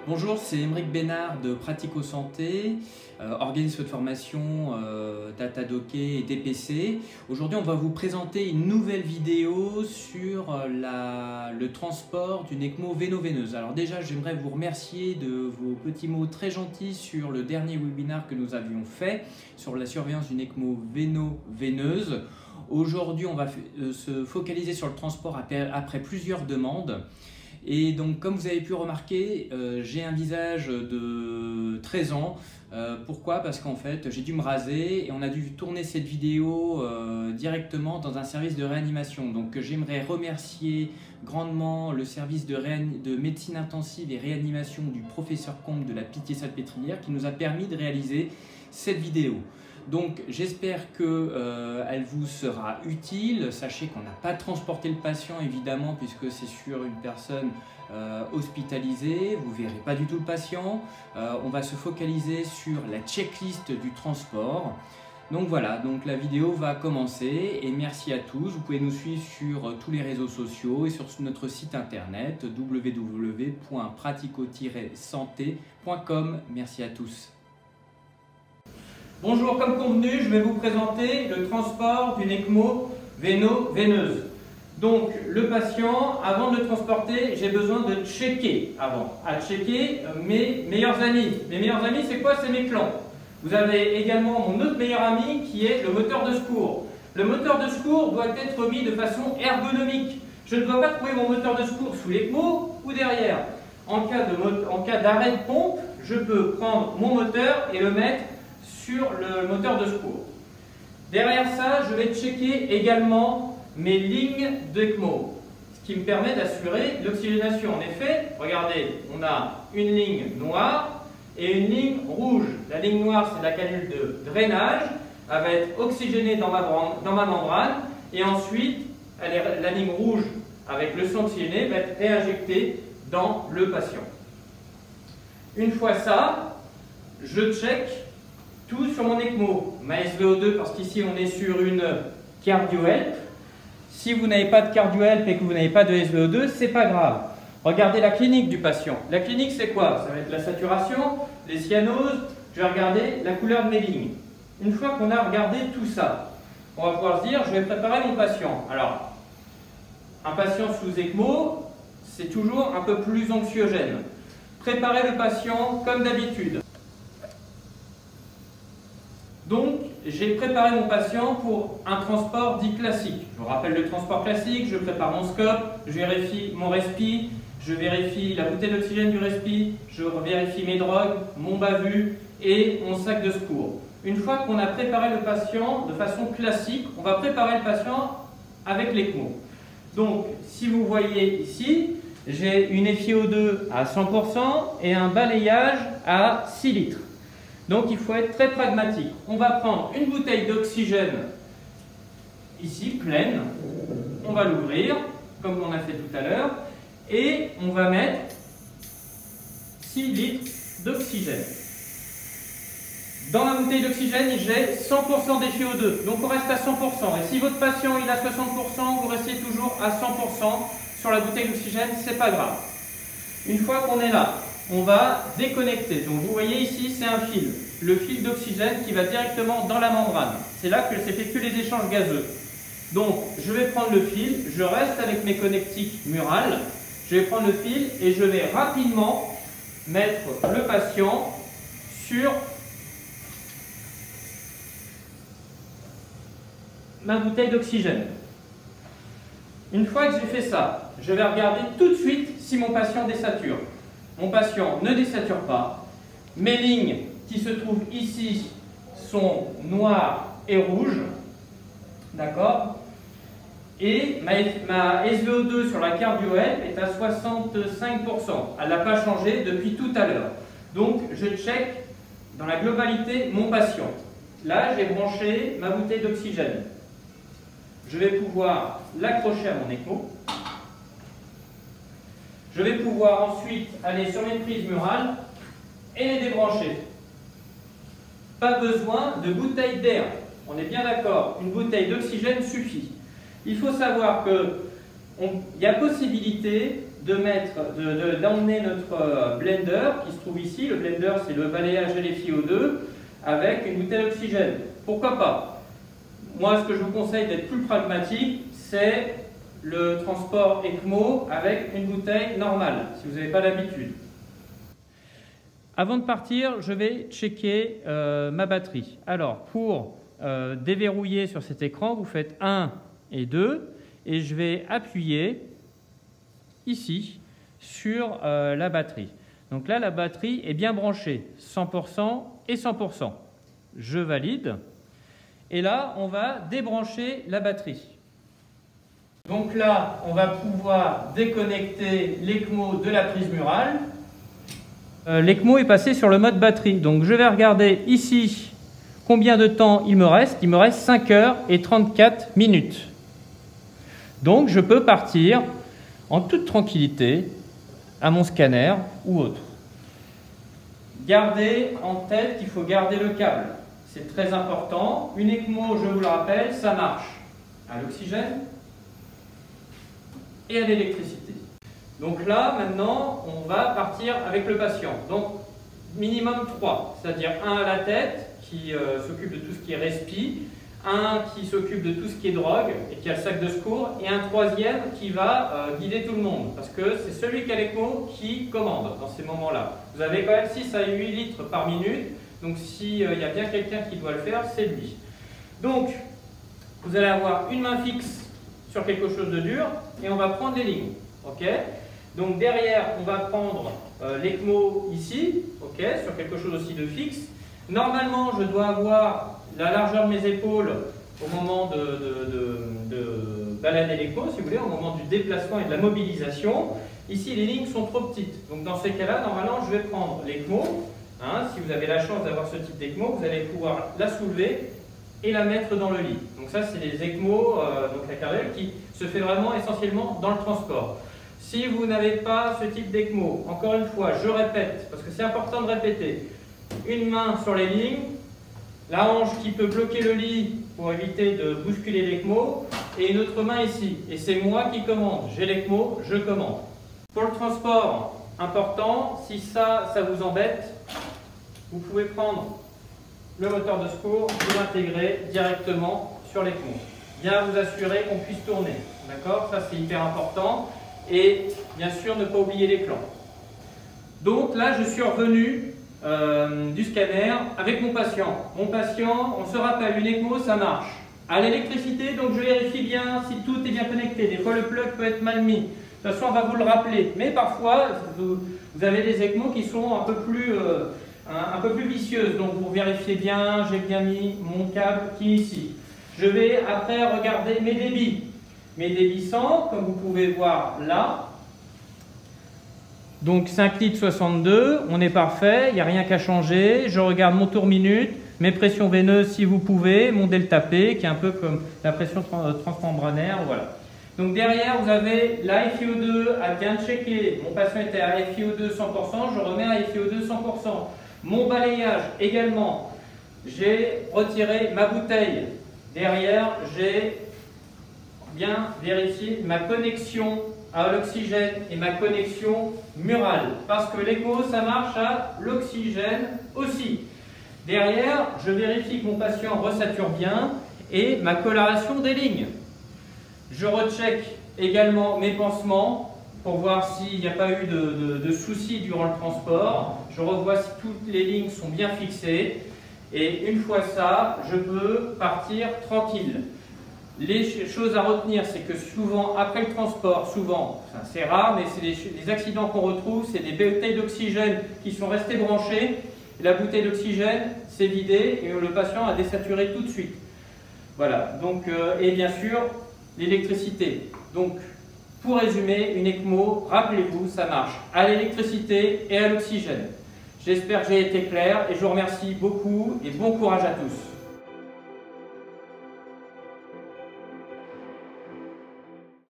Bonjour, c'est Émeric Bénard de Pratico Santé, organisme de formation Datadocké et DPC. Aujourd'hui, on va vous présenter une nouvelle vidéo sur le transport d'une ECMO véno-veineuse. Alors déjà, j'aimerais vous remercier de vos petits mots très gentils sur le dernier webinaire que nous avions fait sur la surveillance d'une ECMO véno-veineuse. Aujourd'hui, on va se focaliser sur le transport après plusieurs demandes. Et donc, comme vous avez pu remarquer, j'ai un visage de 13 ans. Pourquoi? Parce qu'en fait, j'ai dû me raser et on a dû tourner cette vidéo directement dans un service de réanimation. Donc, j'aimerais remercier grandement le service de médecine intensive et réanimation du professeur Combe de la Pitié-Salpêtrière qui nous a permis de réaliser cette vidéo. Donc j'espère qu'elle vous sera utile. Sachez qu'on n'a pas transporté le patient évidemment puisque c'est sur une personne hospitalisée. Vous ne verrez pas du tout le patient. On va se focaliser sur la checklist du transport. Donc voilà, donc la vidéo va commencer et merci à tous. Vous pouvez nous suivre sur tous les réseaux sociaux et sur notre site internet www.pratico-santé.com. Merci à tous. Bonjour, comme convenu, je vais vous présenter le transport d'une ECMO véno-veineuse. Donc, le patient, avant de le transporter, j'ai besoin de checker avant. À checker mes meilleurs amis. Mes meilleurs amis, c'est quoi? C'est mes clans. Vous avez également mon autre meilleur ami qui est le moteur de secours. Le moteur de secours doit être mis de façon ergonomique. Je ne dois pas trouver mon moteur de secours sous l'ECMO ou derrière. En cas d'arrêt de pompe, je peux prendre mon moteur et le mettre sur le moteur de secours. Derrière ça, je vais checker également mes lignes d'ECMO, ce qui me permet d'assurer l'oxygénation. En effet, regardez, on a une ligne noire et une ligne rouge. La ligne noire, c'est la canule de drainage. Elle va être oxygénée dans ma membrane et ensuite, la ligne rouge avec le sang oxygéné va être réinjectée dans le patient. Une fois ça, je check tout sur mon ECMO, ma SVO2 parce qu'ici on est sur une CardioHelp. Si vous n'avez pas de CardioHelp et que vous n'avez pas de SVO2, c'est pas grave. Regardez la clinique du patient. La clinique c'est quoi? Ça va être la saturation, les cyanoses, je vais regarder la couleur de mes lignes. Une fois qu'on a regardé tout ça, on va pouvoir se dire je vais préparer mon patient. Alors, un patient sous ECMO, c'est toujours un peu plus anxiogène. Préparez le patient comme d'habitude. Donc, j'ai préparé mon patient pour un transport dit classique. Je vous rappelle le transport classique, je prépare mon scope, je vérifie mon respi, je vérifie la bouteille d'oxygène du respi, je vérifie mes drogues, mon bavu et mon sac de secours. Une fois qu'on a préparé le patient de façon classique, on va préparer le patient avec l'ECMO. Donc, si vous voyez ici, j'ai une FiO2 à 100% et un balayage à 6 litres. Donc il faut être très pragmatique. On va prendre une bouteille d'oxygène ici, pleine. On va l'ouvrir, comme on a fait tout à l'heure. Et on va mettre 6 litres d'oxygène. Dans la bouteille d'oxygène, j'ai 100% d'FiO2. Donc on reste à 100%. Et si votre patient il a 60%, vous restez toujours à 100% sur la bouteille d'oxygène, c'est pas grave. Une fois qu'on est là, on va déconnecter. Donc vous voyez ici, c'est un fil. Le fil d'oxygène qui va directement dans la membrane. C'est là que s'effectuent les échanges gazeux. Donc je vais prendre le fil, je reste avec mes connectiques murales. Je vais prendre le fil et je vais rapidement mettre le patient sur ma bouteille d'oxygène. Une fois que j'ai fait ça, je vais regarder tout de suite si mon patient désature. Mon patient ne désature pas. Mes lignes qui se trouvent ici sont noires et rouges. D'accord? Et ma SVO2 sur la CardioHelp est à 65%. Elle n'a pas changé depuis tout à l'heure. Donc, je check dans la globalité mon patient. Là, j'ai branché ma bouteille d'oxygène. Je vais pouvoir l'accrocher à mon ECMO. Je vais pouvoir ensuite aller sur mes prises murales et les débrancher. Pas besoin de bouteille d'air. On est bien d'accord, une bouteille d'oxygène suffit. Il faut savoir qu'il y a possibilité d'emmener notre blender qui se trouve ici. Le blender, c'est le balayage LFiO2 avec une bouteille d'oxygène. Pourquoi pas? Moi, ce que je vous conseille d'être plus pragmatique, c'est le transport ECMO avec une bouteille normale, si vous n'avez pas l'habitude. Avant de partir, je vais checker ma batterie. Alors, pour déverrouiller sur cet écran, vous faites 1 et 2 et je vais appuyer ici sur la batterie. Donc là, la batterie est bien branchée, 100% et 100%. Je valide. Et là, on va débrancher la batterie. Donc là, on va pouvoir déconnecter l'ECMO de la prise murale. L'ECMO est passé sur le mode batterie. Donc je vais regarder ici combien de temps il me reste. Il me reste 5 heures et 34 minutes. Donc je peux partir en toute tranquillité à mon scanner ou autre. Gardez en tête qu'il faut garder le câble. C'est très important. Une ECMO, je vous le rappelle, ça marche à l'oxygène et à l'électricité. Donc là, maintenant, on va partir avec le patient. Donc, minimum 3, c'est-à-dire un à la tête qui s'occupe de tout ce qui est respi, un qui s'occupe de tout ce qui est drogue et qui a le sac de secours, et un troisième qui va guider tout le monde, parce que c'est celui qui a l'ECMO qui commande dans ces moments-là. Vous avez quand même 6 à 8 litres par minute, donc s'il y a bien quelqu'un qui doit le faire, c'est lui. Donc, vous allez avoir une main fixe sur quelque chose de dur, et on va prendre les lignes. Okay. Donc derrière, on va prendre l'ECMO ici, okay, sur quelque chose aussi de fixe. Normalement, je dois avoir la largeur de mes épaules au moment de balader l'ECMO, si vous voulez, au moment du déplacement et de la mobilisation. Ici, les lignes sont trop petites. Donc dans ces cas-là, normalement, je vais prendre l'ECMO. Hein, si vous avez la chance d'avoir ce type d'ECMO, vous allez pouvoir la soulever et la mettre dans le lit. Donc ça, c'est les ECMO, donc la cardiaque, qui se fait vraiment essentiellement dans le transport. Si vous n'avez pas ce type d'ECMO, encore une fois, je répète, parce que c'est important de répéter, une main sur les lignes, la hanche qui peut bloquer le lit pour éviter de bousculer l'ECMO, et une autre main ici. Et c'est moi qui commande. J'ai l'ECMO, je commande. Pour le transport, important, si ça vous embête, vous pouvez prendre le moteur de secours et l'intégrer directement sur l'ECMO. Bien vous assurer qu'on puisse tourner. D'accord? Ça, c'est hyper important. Et bien sûr, ne pas oublier les clampes. Donc là, je suis revenu du scanner avec mon patient. Mon patient, on se rappelle, une ECMO, ça marche. À l'électricité, donc je vérifie bien si tout est bien connecté. Des fois, le plug peut être mal mis. De toute façon, on va vous le rappeler. Mais parfois, vous avez des ECMO qui sont un peu plus vicieuses. Donc vous vérifiez bien, j'ai bien mis mon câble qui est ici. Je vais après regarder mes débits. Mes débits 100, comme vous pouvez voir là. Donc 5 litres 62, on est parfait, il n'y a rien qu'à changer. Je regarde mon tour minute, mes pressions veineuses si vous pouvez, mon delta P qui est un peu comme la pression transmembranaire, voilà. Donc derrière vous avez la FiO2 à bien checker. Mon patient était à FiO2 100%, je remets à FiO2 100%. Mon balayage également, j'ai retiré ma bouteille. Derrière, j'ai bien vérifié ma connexion à l'oxygène et ma connexion murale. Parce que l'ECMO, ça marche à l'oxygène aussi. Derrière, je vérifie que mon patient resature bien et ma coloration des lignes. Je recheck également mes pansements pour voir s'il n'y a pas eu de soucis durant le transport. Je revois si toutes les lignes sont bien fixées. Et une fois ça, je peux partir tranquille. Les choses à retenir, c'est que souvent, après le transport, c'est rare, mais c'est les accidents qu'on retrouve, c'est des bouteilles d'oxygène qui sont restées branchées. Et la bouteille d'oxygène s'est vidée et le patient a désaturé tout de suite. Voilà, donc, et bien sûr, l'électricité. Donc, pour résumer, une ECMO, rappelez-vous, ça marche à l'électricité et à l'oxygène. J'espère que j'ai été clair et je vous remercie beaucoup et bon courage à tous.